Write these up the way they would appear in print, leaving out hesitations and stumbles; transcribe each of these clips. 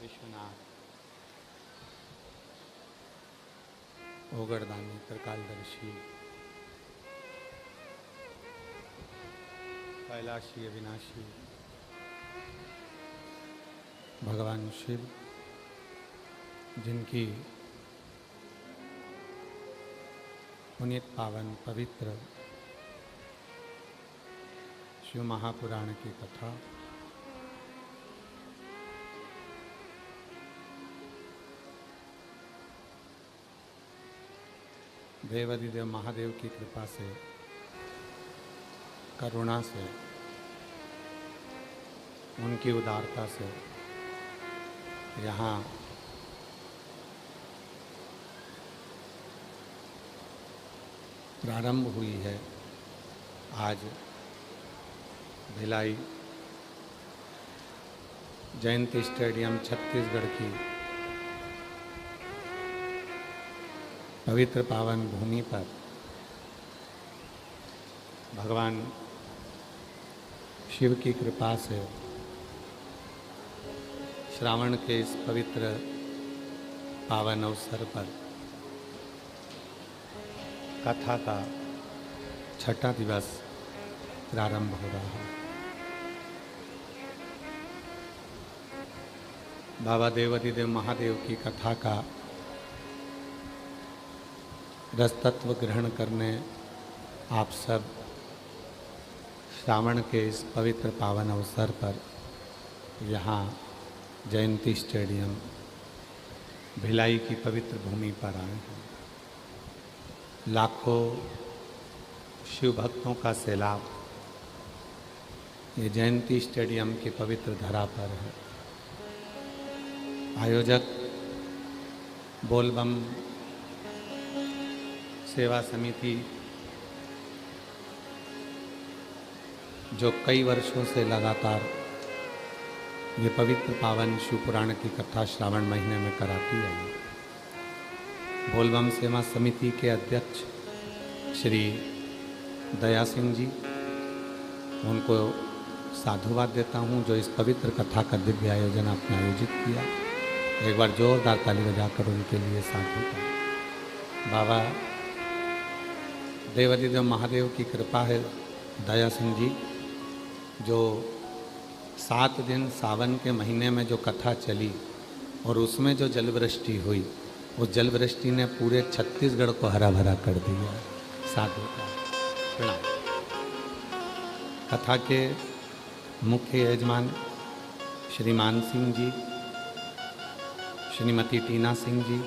विश्वनाथ ओगरदानी त्रिकालदर्शी कैलाशी अविनाशी भगवान शिव, जिनकी पुनीत पावन पवित्र शिव महापुराण की कथा देवाधिदेव महादेव की कृपा से, करुणा से, उनकी उदारता से यहाँ प्रारंभ हुई है आज भिलाई जयंती स्टेडियम छत्तीसगढ़ की पवित्र पावन भूमि पर भगवान शिव की कृपा से श्रावण के इस पवित्र पावन अवसर पर कथा का छठा दिवस प्रारंभ हो रहा है। बाबा देवाधिदेव महादेव की कथा का रसतत्व ग्रहण करने आप सब श्रावण के इस पवित्र पावन अवसर पर यहाँ जयंती स्टेडियम भिलाई की पवित्र भूमि पर आए हैं। लाखों शिव भक्तों का सैलाब ये जयंती स्टेडियम की पवित्र धरा पर है। आयोजक बोलबम सेवा समिति जो कई वर्षों से लगातार ये पवित्र पावन शिव पुराण की कथा श्रावण महीने में कराती है। बोलबम सेवा समिति के अध्यक्ष श्री दया सिंह जी, उनको साधुवाद देता हूँ जो इस पवित्र कथा का दिव्य आयोजन आपने आयोजित किया। एक बार जोरदार ताली बजाकर उनके लिए साधु का। बाबा देवाधिदेव महादेव की कृपा है, दया सिंह जी, जो 7 दिन सावन के महीने में जो कथा चली और उसमें जो जलवृष्टि हुई, उस जलवृष्टि ने पूरे छत्तीसगढ़ को हरा भरा कर दिया। साधु का प्रणाम। कथा के मुख्य यजमान श्रीमान सिंह जी, श्रीमती टीना सिंह जी,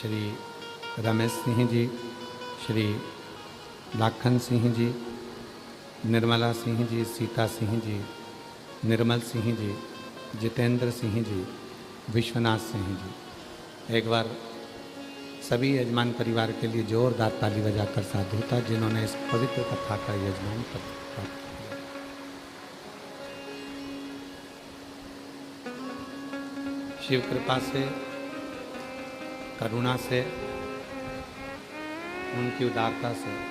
श्री रमेश सिंह जी, श्री लाखन सिंह जी, निर्मला सिंह जी, सीता सिंह जी, निर्मल सिंह जी, जितेंद्र सिंह जी, विश्वनाथ सिंह जी। एक बार सभी यजमान परिवार के लिए जोरदार ताली बजाकर साधुता, जिन्होंने इस पवित्र कथा का यजमान प्राप्त किया। शिव कृपा से, करुणा से, उनकी उदारता से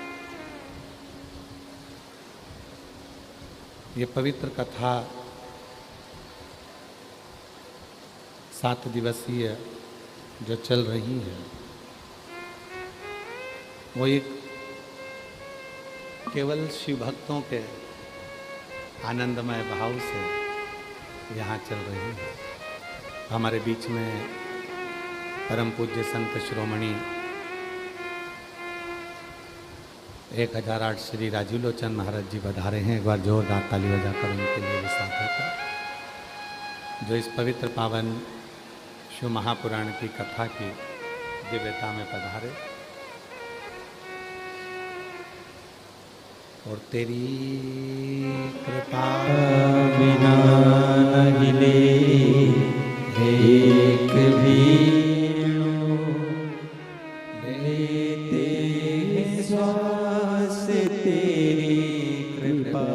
ये पवित्र कथा 7 दिवसीय जो चल रही है, वो एक केवल शिव भक्तों के आनंदमय भाव से यहाँ चल रही है। हमारे बीच में परम पूज्य संत शिरोमणि 1008 श्री राजीव लोचन महाराज जी पधारे हैं। एक बार जोरदार ताली बजाकर उनके लिए भी साधु का, जो इस पवित्र पावन शिव महापुराण की कथा की दिव्यता में पधारे। और तेरी कृपा बिना नहीं ले एक भी लेते हैं श्वास तेरी कृपा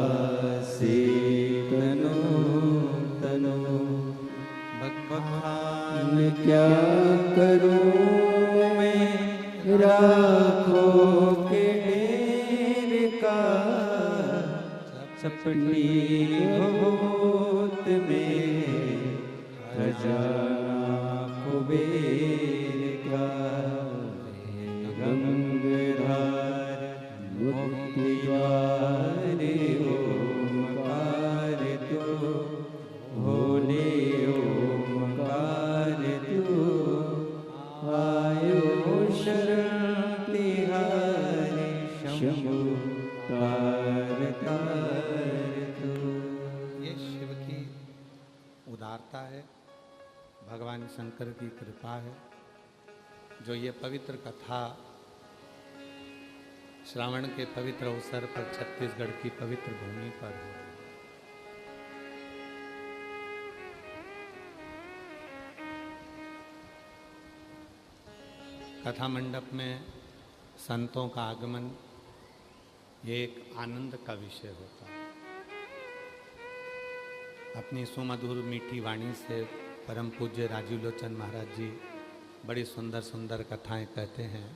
से तनो तनो। भगवान क्या करूं मैं राखों के ढेर का, सपनी होत में खजाना कुबेर का, गंगाधार मुक्ति द्वार ओमकार तू, भोले ओमकार तू, आयो शरण तिहारी शंभु तार तार तू। ये शिव की उदारता है, भगवान शंकर की कृपा है, जो ये पवित्र कथा श्रावण के पवित्र अवसर पर छत्तीसगढ़ की पवित्र भूमि पर है। कथा मंडप में संतों का आगमन ये एक आनंद का विषय होता है। अपनी सुमधुर मीठी वाणी से परम पूज्य राजीव लोचन महाराज जी बड़ी सुंदर सुंदर कथाएं कहते हैं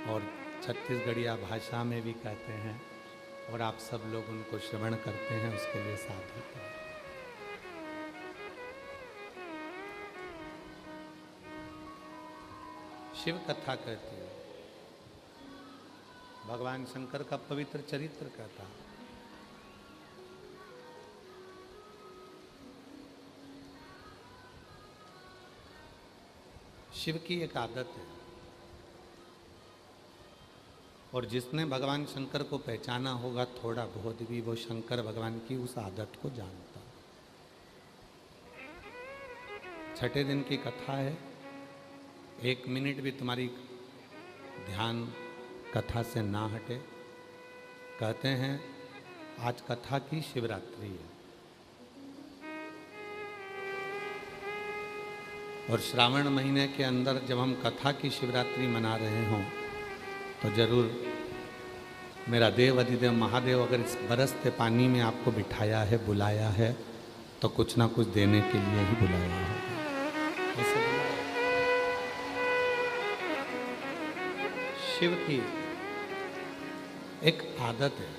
और छत्तीसगढ़िया भाषा में भी कहते हैं, और आप सब लोग उनको श्रवण करते हैं, उसके लिए साधु हैं। शिव कथा कहती है, भगवान शंकर का पवित्र चरित्र कहता। शिव की एक आदत है, और जिसने भगवान शंकर को पहचाना होगा थोड़ा बहुत भी, वो शंकर भगवान की उस आदत को जानता। छठे दिन की कथा है, 1 मिनट भी तुम्हारी ध्यान कथा से ना हटे। कहते हैं आज कथा की शिवरात्रि है, और श्रावण महीने के अंदर जब हम कथा की शिवरात्रि मना रहे हों तो जरूर मेरा देव अधिदेव महादेव अगर इस बरसते पानी में आपको बिठाया है, बुलाया है, तो कुछ ना कुछ देने के लिए ही बुलाया है। ऐसे शिव की एक आदत है।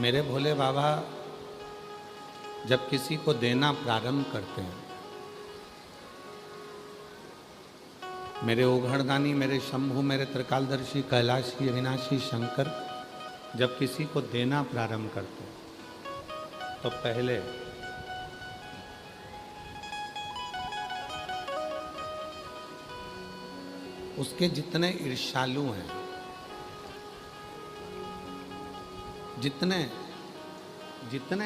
मेरे भोले बाबा जब किसी को देना प्रारंभ करते हैं, मेरे ओघड़दानी, मेरे शंभु, मेरे त्रिकालदर्शी, कैलाशी, अविनाशी शंकर जब किसी को देना प्रारंभ करते हैं तो पहले उसके जितने ईर्ष्यालु हैं, जितने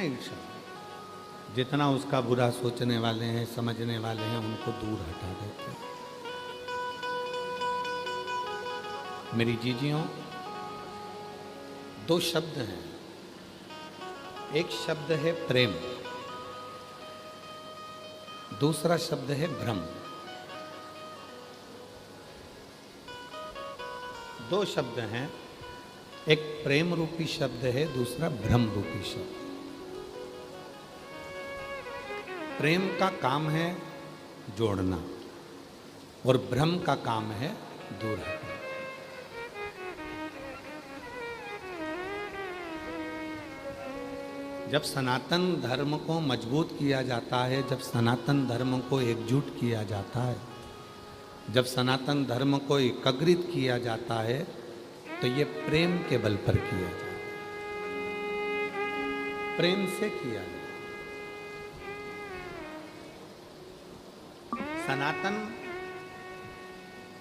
ईर्ष्या, जितना उसका बुरा सोचने वाले हैं, समझने वाले हैं, उनको दूर हटा देते हैं। मेरी जीजियों, 2 शब्द हैं। एक शब्द है प्रेम, दूसरा शब्द है भ्रम। 2 शब्द हैं, एक प्रेम रूपी शब्द है, दूसरा भ्रम रूपी शब्द। प्रेम का काम है जोड़ना और भ्रम का काम है दूर हटाना। जब सनातन धर्म को मजबूत किया जाता है, जब सनातन धर्म को एकजुट किया जाता है, जब सनातन धर्म को एकाग्रित किया जाता है, तो ये प्रेम के बल पर किया जाता है, प्रेम से किया जाता है। सनातन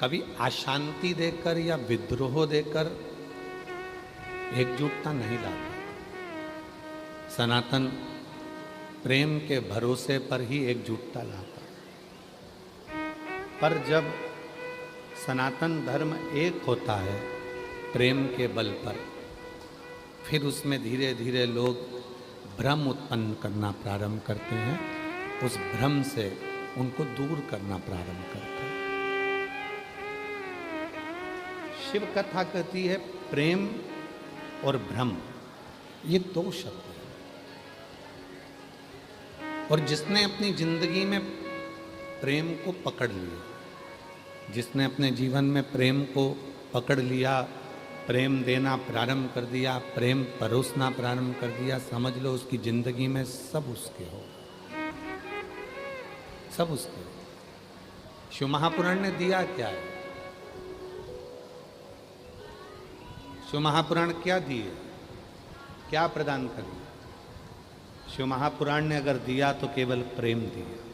कभी अशांति देकर या विद्रोह देकर एकजुटता नहीं लाता। सनातन प्रेम के भरोसे पर ही एकजुटता लाता। पर जब सनातन धर्म एक होता है प्रेम के बल पर, फिर उसमें धीरे धीरे लोग भ्रम उत्पन्न करना प्रारंभ करते हैं, उस भ्रम से उनको दूर करना प्रारंभ करते हैं। शिव कथा कहती है प्रेम और भ्रम ये 2 शब्द हैं, और जिसने अपनी जिंदगी में प्रेम को पकड़ लिया, जिसने अपने जीवन में प्रेम को पकड़ लिया, प्रेम देना प्रारंभ कर दिया, प्रेम परोसना प्रारंभ कर दिया, समझ लो उसकी जिंदगी में सब उसके हो। सब उसके। शिव महापुराण ने दिया क्या है? शिव महापुराण क्या दिए, क्या प्रदान कर दिया? शिव महापुराण ने अगर दिया तो केवल प्रेम दिया।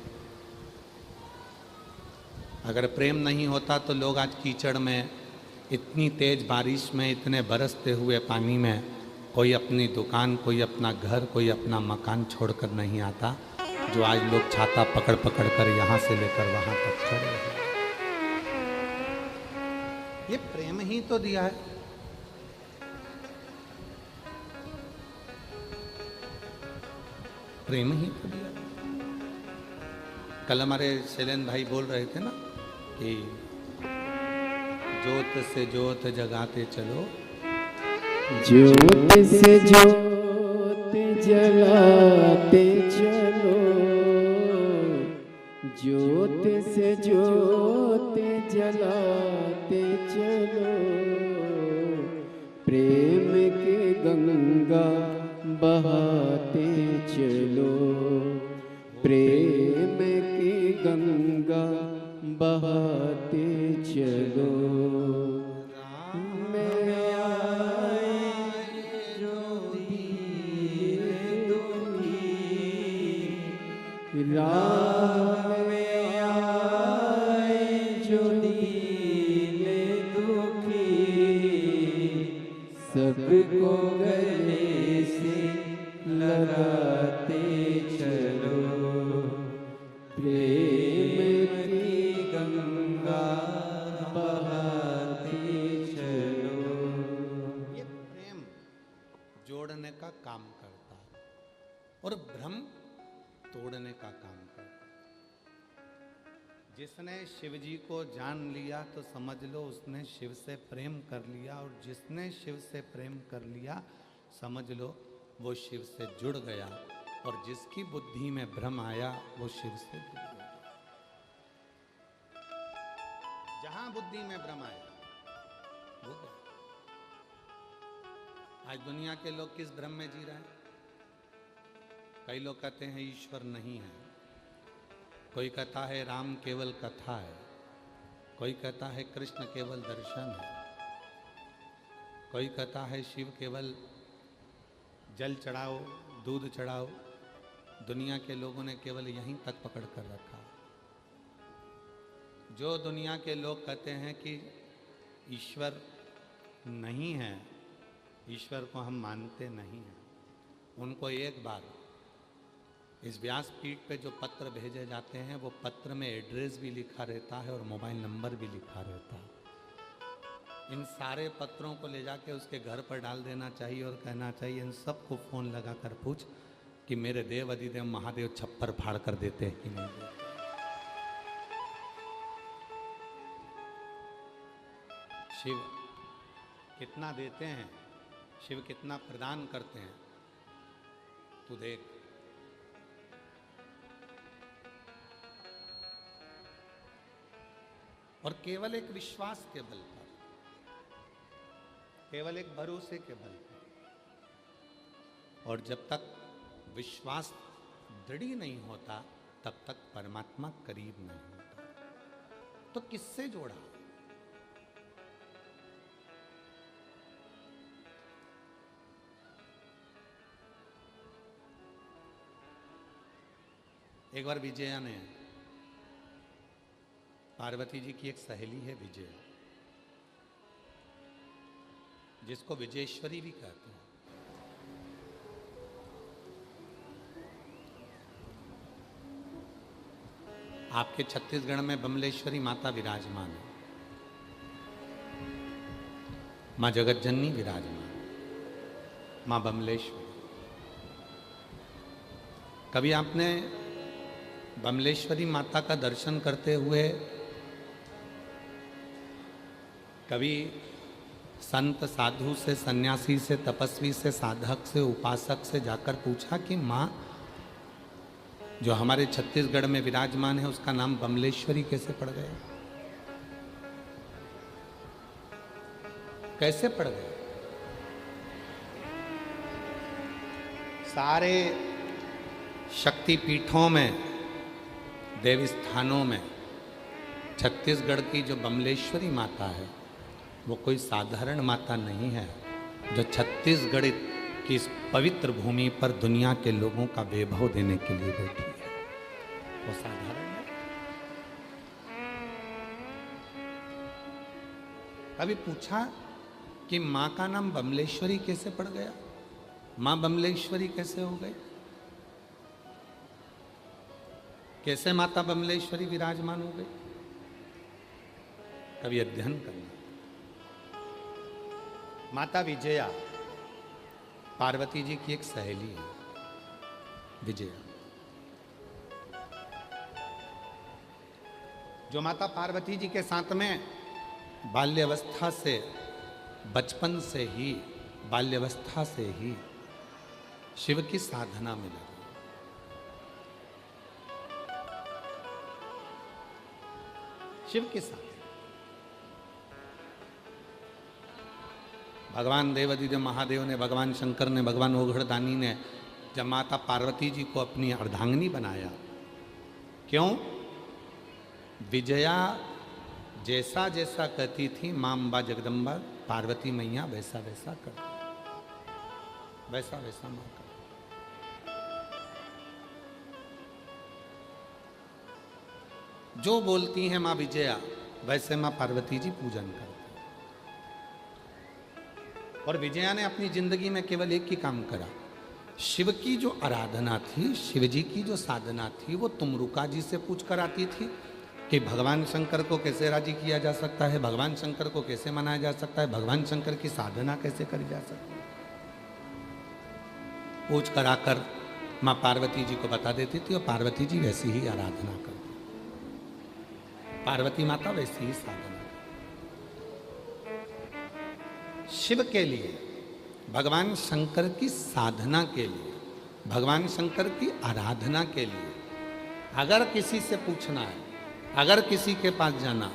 अगर प्रेम नहीं होता तो लोग आज कीचड़ में, इतनी तेज बारिश में, इतने बरसते हुए पानी में, कोई अपनी दुकान, कोई अपना घर, कोई अपना मकान छोड़कर नहीं आता, जो आज लोग छाता पकड़ पकड़ कर यहाँ से लेकर वहाँ तक खड़े हैं। ये प्रेम ही तो दिया है। प्रेम ही तो दिया। कल हमारे शैलेंद्र भाई बोल रहे थे ना कि ज्योत से ज्योत जगाते चलो, ज्योत से ज्योत जलाते चलो, ज्योत से ज्योत जलाते चलो, प्रेम के गंगा बहाते चलो, प्रेम की गंगा बहाते चलो। राम आए जो दीन दुखी, सबको गले से लगाते चलो, प्रेम की गंगा बहाते चलो। ये प्रेम जोड़ने का काम करता है और भ्रम तोड़ने का काम करता है। जिसने शिव जी को जान लिया तो समझ लो उसने शिव से प्रेम कर लिया, और जिसने शिव से प्रेम कर लिया समझ लो वो शिव से जुड़ गया, और जिसकी बुद्धि में भ्रम आया वो शिव से जुड़ गया। जहां बुद्धि में भ्रम आया वो गया। आज दुनिया के लोग किस भ्रम में जी रहे हैं? कई लोग कहते हैं ईश्वर नहीं है, कोई कहता है राम केवल कथा है, कोई कहता है कृष्ण केवल दर्शन है, कोई कहता है शिव केवल जल चढ़ाओ, दूध चढ़ाओ। दुनिया के लोगों ने केवल यहीं तक पकड़ कर रखा। जो दुनिया के लोग कहते हैं कि ईश्वर नहीं है, ईश्वर को हम मानते नहीं हैं, उनको एक बार इस व्यासपीठ पे जो पत्र भेजे जाते हैं वो पत्र में एड्रेस भी लिखा रहता है और मोबाइल नंबर भी लिखा रहता है। इन सारे पत्रों को ले जाके उसके घर पर डाल देना चाहिए और कहना चाहिए इन सबको फ़ोन लगा कर पूछ कि मेरे देव अधिदेव महादेव छप्पर फाड़ कर देते हैं कि नहीं देते। शिव कितना देते हैं, शिव कितना प्रदान करते हैं, तू देख। और केवल एक विश्वास के बल पर, केवल एक भरोसे के बल पर, और जब तक विश्वास दृढ़ नहीं होता तब तक परमात्मा करीब नहीं होता। तो किससे जोड़ा? एक बार विजया ने, पार्वती जी की एक सहेली है विजया, जिसको विजयेश्वरी भी कहते हैं। आपके छत्तीसगढ़ में बमलेश्वरी माता विराजमान है, माँ जगतजननी विराजमान, माँ बमलेश्वरी। कभी आपने बमलेश्वरी माता का दर्शन करते हुए कभी संत साधु से, सन्यासी से, तपस्वी से, साधक से, उपासक से जाकर पूछा कि माँ जो हमारे छत्तीसगढ़ में विराजमान है उसका नाम बमलेश्वरी कैसे पड़ गया? कैसे पड़ गया? सारे शक्ति पीठों में देव स्थानों में छत्तीसगढ़ की जो बमलेश्वरी माता है वो कोई साधारण माता नहीं है, जो छत्तीसगढ़ की इस पवित्र भूमि पर दुनिया के लोगों का वैभव देने के लिए बैठी है। वो साधारण है। कभी पूछा कि माँ का नाम बमलेश्वरी कैसे पड़ गया, माँ बमलेश्वरी कैसे हो गई, कैसे माता बमलेश्वरी विराजमान हो गई? कभी अध्ययन करना। माता विजया पार्वती जी की एक सहेली है। विजया जो माता पार्वती जी के साथ में बाल्यावस्था से, बचपन से ही, बाल्यावस्था से ही शिव की साधना में लगी। शिव के साथ भगवान देवादिदेव महादेव ने, भगवान शंकर ने, भगवान ओघड़दानी ने जब माता पार्वती जी को अपनी अर्धांगिनी बनाया, क्यों? विजया जैसा जैसा कहती थी मां अम्बा जगदम्बा पार्वती मैया वैसा वैसा कर, वैसा वैसा मां कर। जो बोलती हैं मां विजया वैसे मां पार्वती जी पूजन करती। और विजया ने अपनी जिंदगी में केवल एक ही काम करा, शिव की जो आराधना थी, शिव जी की जो साधना थी, वो तुमरुका जी से पूछ कर आती थी कि भगवान शंकर को कैसे राजी किया जा सकता है, भगवान शंकर को कैसे मनाया जा सकता है, भगवान शंकर की साधना कैसे करी जा सकती है। पूछ कर आकर माँ पार्वती जी को बता देती थी और पार्वती जी वैसी ही आराधना करती, पार्वती माता वैसी ही साधना। शिव के लिए, भगवान शंकर की साधना के लिए, भगवान शंकर की आराधना के लिए अगर किसी से पूछना है, अगर किसी के पास जाना,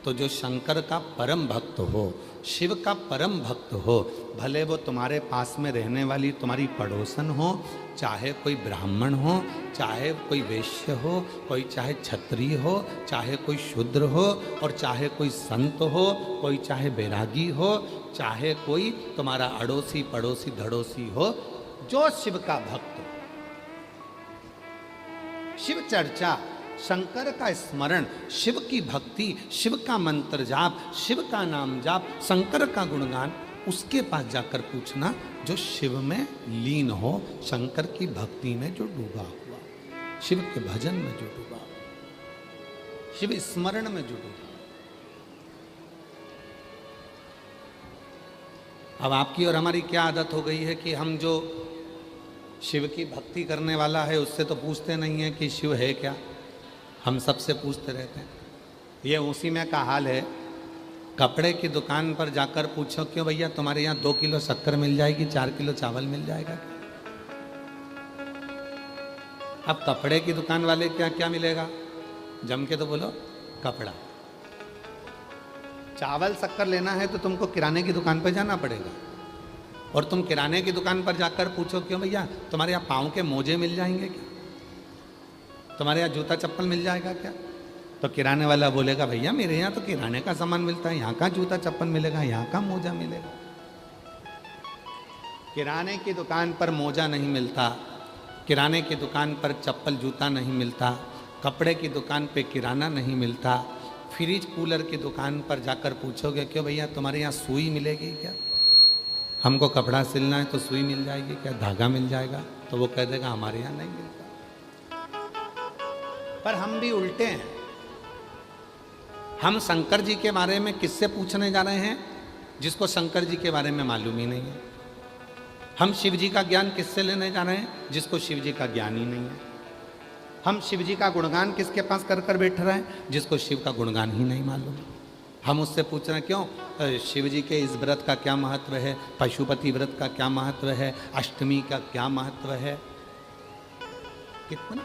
तो जो शंकर का परम भक्त हो, शिव का परम भक्त हो, भले वो तुम्हारे पास में रहने वाली तुम्हारी पड़ोसन हो, चाहे कोई ब्राह्मण हो, चाहे कोई वैश्य हो, कोई चाहे क्षत्रिय हो, चाहे कोई शूद्र हो, और चाहे कोई संत हो, कोई चाहे बैरागी हो, चाहे कोई तुम्हारा अड़ोसी पड़ोसी धड़ोसी हो, जो शिव का भक्त हो, शिव चर्चा, शंकर का स्मरण, शिव की भक्ति, शिव का मंत्र जाप, शिव का नाम जाप, शंकर का गुणगान, उसके पास जाकर पूछना जो शिव में लीन हो, शंकर की भक्ति में जो डूबा हुआ, शिव के भजन में जो डूबा, शिव स्मरण में जो डूबा। अब आपकी और हमारी क्या आदत हो गई है कि हम जो शिव की भक्ति करने वाला है उससे तो पूछते नहीं है कि शिव है क्या, हम सबसे पूछते रहते हैं। ये उसी में का हाल है, कपड़े की दुकान पर जाकर पूछो क्यों भैया तुम्हारे यहाँ 2 किलो शक्कर मिल जाएगी, 4 किलो चावल मिल जाएगा। अब कपड़े की दुकान वाले क्या क्या मिलेगा, जम के तो बोलो कपड़ा। चावल शक्कर लेना है तो तुमको किराने की दुकान पर जाना पड़ेगा, और तुम किराने की दुकान पर जाकर पूछो क्यों भैया तुम्हारे यहाँ पाँव के मोजे मिल जाएंगे क्या, तुम्हारे यहाँ जूता चप्पल मिल जाएगा क्या, तो किराने वाला बोलेगा भैया मेरे यहाँ तो किराने का सामान मिलता है, यहाँ का जूता चप्पल मिलेगा, यहाँ का मोजा मिलेगा। किराने की दुकान पर मोजा नहीं मिलता, किराने की दुकान पर चप्पल जूता नहीं मिलता, कपड़े की दुकान पे किराना नहीं मिलता, फ्रिज कूलर की दुकान पर जाकर पूछोगे क्यों भैया तुम्हारे यहाँ सुई मिलेगी क्या, हमको कपड़ा सिलना है तो सुई मिल जाएगी क्या, धागा मिल जाएगा, तो वो कह देगा हमारे यहाँ नहीं मिलता। पर हम भी उल्टे हैं, हम शंकर जी के बारे में किससे पूछने जा रहे हैं जिसको शंकर जी के बारे में मालूम ही नहीं है। हम शिव जी का ज्ञान किससे लेने जा रहे हैं जिसको शिव जी का ज्ञान ही नहीं है। हम शिव जी का गुणगान किसके पास कर कर बैठ रहे हैं जिसको शिव का गुणगान ही नहीं मालूम। हम उससे पूछ रहे हैं क्यों शिव जी के इस व्रत का क्या महत्व है, पशुपति व्रत का क्या महत्व है, अष्टमी का क्या महत्व है, कितना।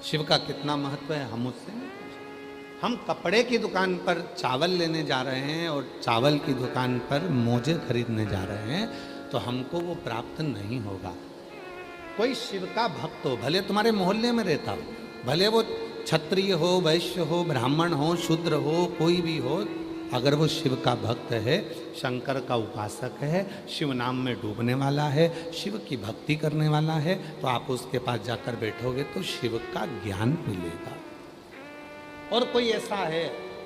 शिव का कितना महत्व है हम उससे नहीं पूछे। हम कपड़े की दुकान पर चावल लेने जा रहे हैं और चावल की दुकान पर मोजे खरीदने जा रहे हैं, तो हमको वो प्राप्त नहीं होगा। कोई शिव का भक्त हो, भले तुम्हारे मोहल्ले में रहता हो, भले वो क्षत्रिय हो, वैश्य हो, ब्राह्मण हो, शूद्र हो, कोई भी हो, अगर वो शिव का भक्त है, शंकर का उपासक है, शिव नाम में डूबने वाला है, शिव की भक्ति करने वाला है, तो आप उसके पास जाकर बैठोगे तो शिव का ज्ञान मिलेगा। और कोई ऐसा है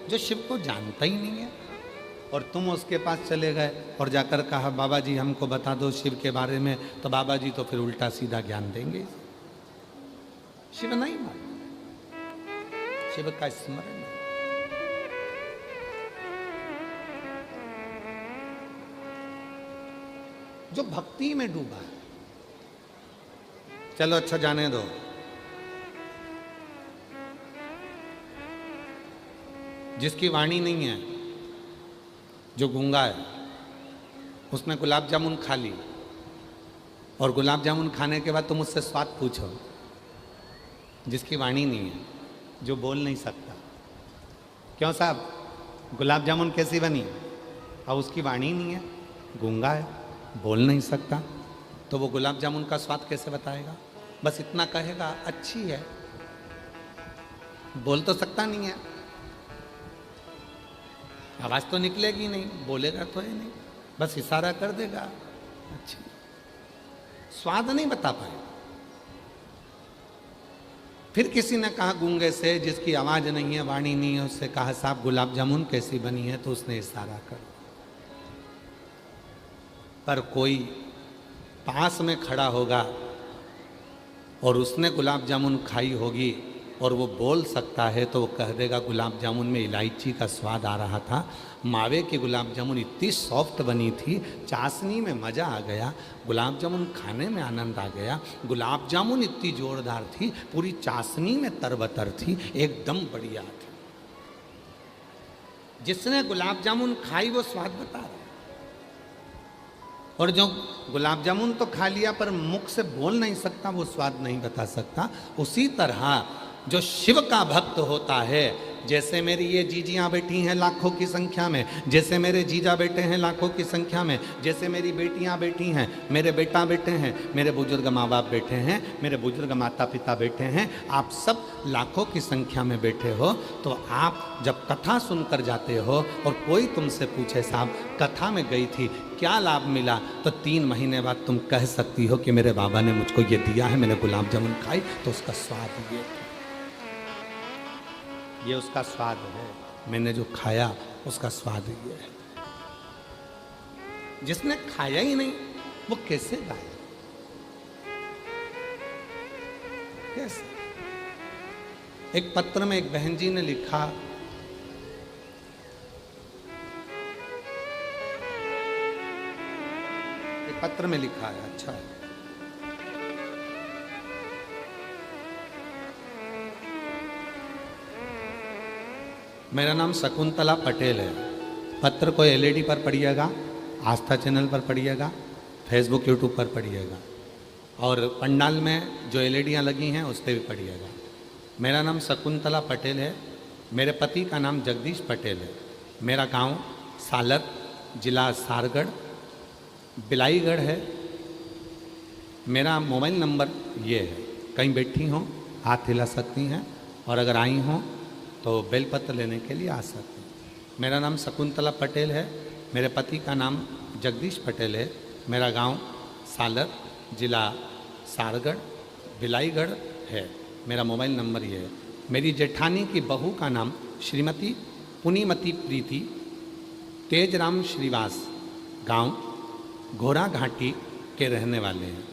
जो शिव को जानता ही नहीं है और तुम उसके पास चले गए और जाकर कहा बाबा जी हमको बता दो शिव के बारे में, तो बाबा जी तो फिर उल्टा सीधा ज्ञान देंगे। शिव नहीं मालूम, शिव का स्मरण है। जो भक्ति में डूबा है, चलो अच्छा जाने दो, जिसकी वाणी नहीं है, जो गूंगा है, उसने गुलाब जामुन खा ली और गुलाब जामुन खाने के बाद तुम उससे स्वाद पूछो, जिसकी वाणी नहीं है, जो बोल नहीं सकता, क्यों साहब गुलाब जामुन कैसी बनी, और उसकी वाणी नहीं है, गूंगा है, बोल नहीं सकता, तो वो गुलाब जामुन का स्वाद कैसे बताएगा? बस इतना कहेगा अच्छी है, बोल तो सकता नहीं है, आवाज तो निकलेगी नहीं, बोलेगा तो है नहीं, बस इशारा कर देगा अच्छी, स्वाद नहीं बता पाए। फिर किसी ने कहा गूंगे से, जिसकी आवाज नहीं है, वाणी नहीं है, उससे कहा साहब गुलाब जामुन कैसी बनी है, तो उसने इशारा कर। पर कोई पास में खड़ा होगा और उसने गुलाब जामुन खाई होगी और वो बोल सकता है, तो वो कह देगा गुलाब जामुन में इलायची का स्वाद आ रहा था, मावे की गुलाब जामुन इतनी सॉफ्ट बनी थी, चाशनी में मज़ा आ गया, गुलाब जामुन खाने में आनंद आ गया, गुलाब जामुन इतनी जोरदार थी, पूरी चाशनी में तरबतर थी, एकदम बढ़िया थी। जिसने गुलाब जामुन खाई वो स्वाद बता रहा है, और जो गुलाब जामुन तो खा लिया पर मुख से बोल नहीं सकता, वो स्वाद नहीं बता सकता। उसी तरह जो शिव का भक्त होता है, जैसे मेरी ये जीजियाँ बैठी हैं लाखों की संख्या में, जैसे मेरे जीजा बैठे हैं लाखों की संख्या में, जैसे मेरी बेटियाँ बैठी हैं, मेरे बेटा बैठे हैं, मेरे बुजुर्ग माँ बाप बैठे हैं, मेरे बुजुर्ग माता पिता बैठे हैं, आप सब लाखों की संख्या में बैठे हो, तो आप जब कथा सुनकर जाते हो और कोई तुमसे पूछे साहब कथा में गई थी क्या लाभ मिला, तो 3 महीने बाद तुम कह सकती हो कि मेरे बाबा ने मुझको ये दिया है, मैंने गुलाब जामुन खाई तो उसका स्वाद ये उसका स्वाद है, मैंने जो खाया उसका स्वाद ये है। जिसने खाया ही नहीं वो कैसे गाए, कैसे? एक पत्र में एक बहन जी ने लिखा, एक पत्र में लिखा है, अच्छा है, मेरा नाम शकुंतला पटेल है। पत्र को एलईडी पर पढ़िएगा, आस्था चैनल पर पढ़िएगा, फेसबुक यूट्यूब पर पढ़िएगा, और पंडाल में जो एलईडियाँ लगी हैं उस पर भी पढ़िएगा। मेरा नाम शकुंतला पटेल है, मेरे पति का नाम जगदीश पटेल है, मेरा गांव सालर, जिला सारगढ़, बिलाईगढ़ है, मेरा मोबाइल नंबर ये है, कहीं बैठी हों हाथ हिला सकती हैं, और अगर आई हों तो बेलपत्र लेने के लिए आ सकते हैं। मेरा नाम शकुंतला पटेल है, मेरे पति का नाम जगदीश पटेल है, मेरा गांव सालर, जिला सारगढ़, बिलाईगढ़ है, मेरा मोबाइल नंबर ये है। मेरी जेठानी की बहू का नाम श्रीमती पुनीमती प्रीति तेजराम श्रीवास, गांव घोड़ा घाटी के रहने वाले हैं।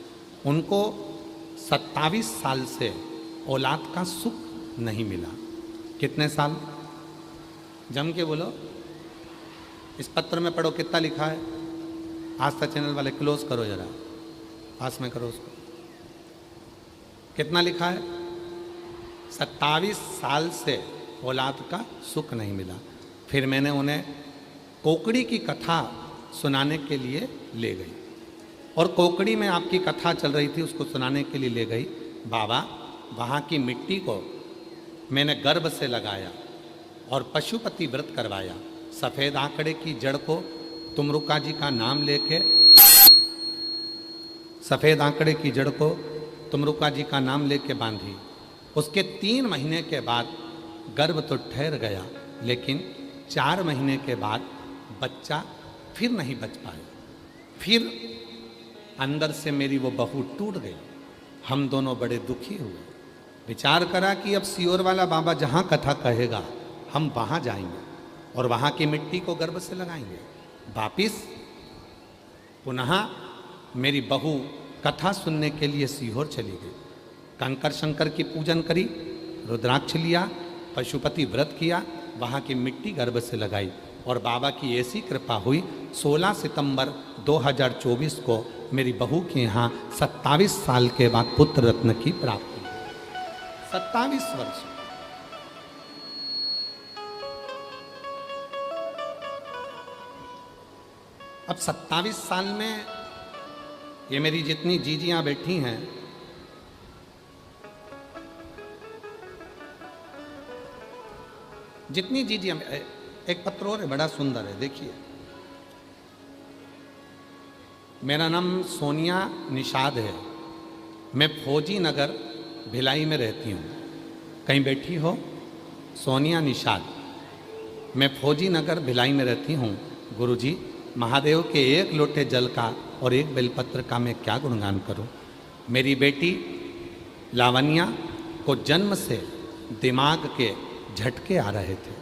उनको 27 साल से औलाद का सुख नहीं मिला। कितने साल? जम के बोलो, इस पत्र में पढ़ो कितना लिखा है। आस्था चैनल वाले क्लोज करो जरा, पास में करो उसको। कितना लिखा है? 27 साल से औलाद का सुख नहीं मिला। फिर मैंने उन्हें कोकड़ी की कथा सुनाने के लिए ले गई, और कोकड़ी में आपकी कथा चल रही थी, उसको सुनाने के लिए ले गई। बाबा वहाँ की मिट्टी को मैंने गर्भ से लगाया और पशुपति व्रत करवाया। सफ़ेद आंकड़े की जड़ को तुमरुका जी का नाम लेके, सफ़ेद आंकड़े की जड़ को तुमरुका जी का नाम लेके बांधी। उसके 3 महीने के बाद गर्भ तो ठहर गया, लेकिन 4 महीने के बाद बच्चा फिर नहीं बच पाया। फिर अंदर से मेरी वो बहू टूट गई। हम दोनों बड़े दुखी हुए। विचार करा कि अब सियोर वाला बाबा जहाँ कथा कहेगा हम वहाँ जाएंगे और वहाँ की मिट्टी को गर्भ से लगाएंगे। वापिस पुनः मेरी बहू कथा सुनने के लिए सीहोर चली गई। कंकर शंकर की पूजन करी, रुद्राक्ष लिया, पशुपति व्रत किया, वहाँ की मिट्टी गर्भ से लगाई और बाबा की ऐसी कृपा हुई 16 सितंबर 2024 को मेरी बहू के यहाँ 27 साल के बाद पुत्र रत्न की प्राप्ति। 27 वर्ष। अब 27 साल में ये मेरी जितनी जीजियां बैठी हैं, जितनी जीजियां, एक पत्र और है बड़ा सुंदर है, देखिए। मेरा नाम सोनिया निषाद है। मैं फौजी नगर भिलाई में रहती हूँ। कहीं बैठी हो? सोनिया निषाद। मैं फौजी नगर भिलाई में रहती हूँ। गुरुजी, महादेव के 1 लोटे जल का और 1 बेलपत्र का मैं क्या गुणगान करूं। मेरी बेटी लावण्या को जन्म से दिमाग के झटके आ रहे थे।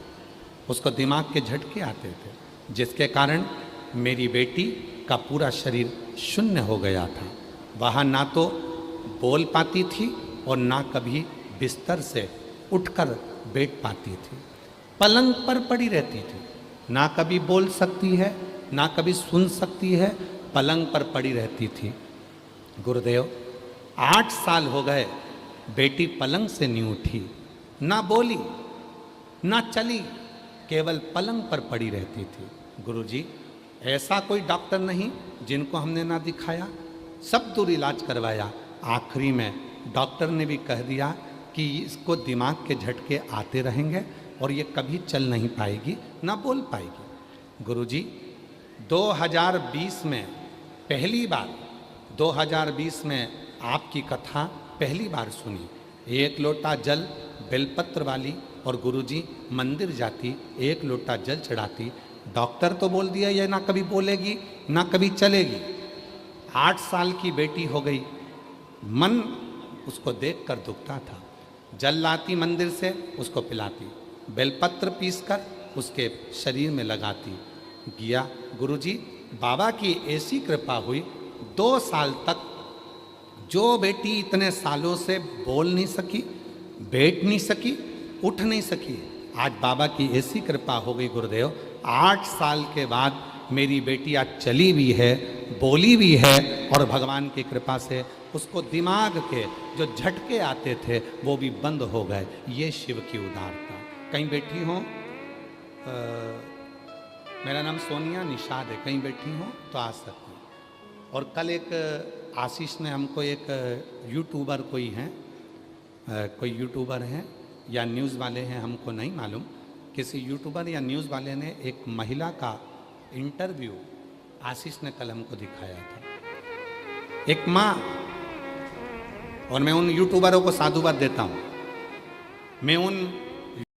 उसको दिमाग के झटके आते थे, जिसके कारण मेरी बेटी का पूरा शरीर शून्य हो गया था। वह ना तो बोल पाती थी और ना कभी बिस्तर से उठकर बैठ पाती थी। पलंग पर पड़ी रहती थी। ना कभी बोल सकती है, ना कभी सुन सकती है, पलंग पर पड़ी रहती थी। गुरुदेव, 8 साल हो गए, बेटी पलंग से नहीं उठी, ना बोली, ना चली, केवल पलंग पर पड़ी रहती थी। गुरुजी, ऐसा कोई डॉक्टर नहीं जिनको हमने ना दिखाया, सब दूर इलाज करवाया। आखिरी में डॉक्टर ने भी कह दिया कि इसको दिमाग के झटके आते रहेंगे और ये कभी चल नहीं पाएगी, ना बोल पाएगी। गुरुजी, 2020 में पहली बार, 2020 में आपकी कथा पहली बार सुनी। 1 लोटा जल बेलपत्र वाली और गुरुजी मंदिर जाती, 1 लोटा जल चढ़ाती। डॉक्टर तो बोल दिया ये ना कभी बोलेगी, ना कभी चलेगी। 8 साल की बेटी हो गई। मन उसको देखकर दुखता था। जल लाती मंदिर से, उसको पिलाती, बेलपत्र पीसकर उसके शरीर में लगाती। गया गुरुजी, बाबा की ऐसी कृपा हुई, 2 साल तक जो बेटी इतने सालों से बोल नहीं सकी, बैठ नहीं सकी, उठ नहीं सकी, आज बाबा की ऐसी कृपा हो गई गुरुदेव। 8 साल के बाद मेरी बेटी आज चली भी है, बोली भी है और भगवान की कृपा से उसको दिमाग के जो झटके आते थे वो भी बंद हो गए। ये शिव की उदारता। कहीं बैठी हो, मेरा नाम सोनिया निषाद है, कहीं बैठी हो तो आ सकती हो। और कल एक आशीष ने हमको, एक यूट्यूबर कोई हैं, कोई यूट्यूबर हैं या न्यूज़ वाले हैं, हमको नहीं मालूम, किसी यूट्यूबर या न्यूज़ वाले ने एक महिला का इंटरव्यू आशीष ने कल हमको दिखाया था। एक माँ, और मैं उन यूट्यूबरों को साधुवाद देता हूँ, मैं उन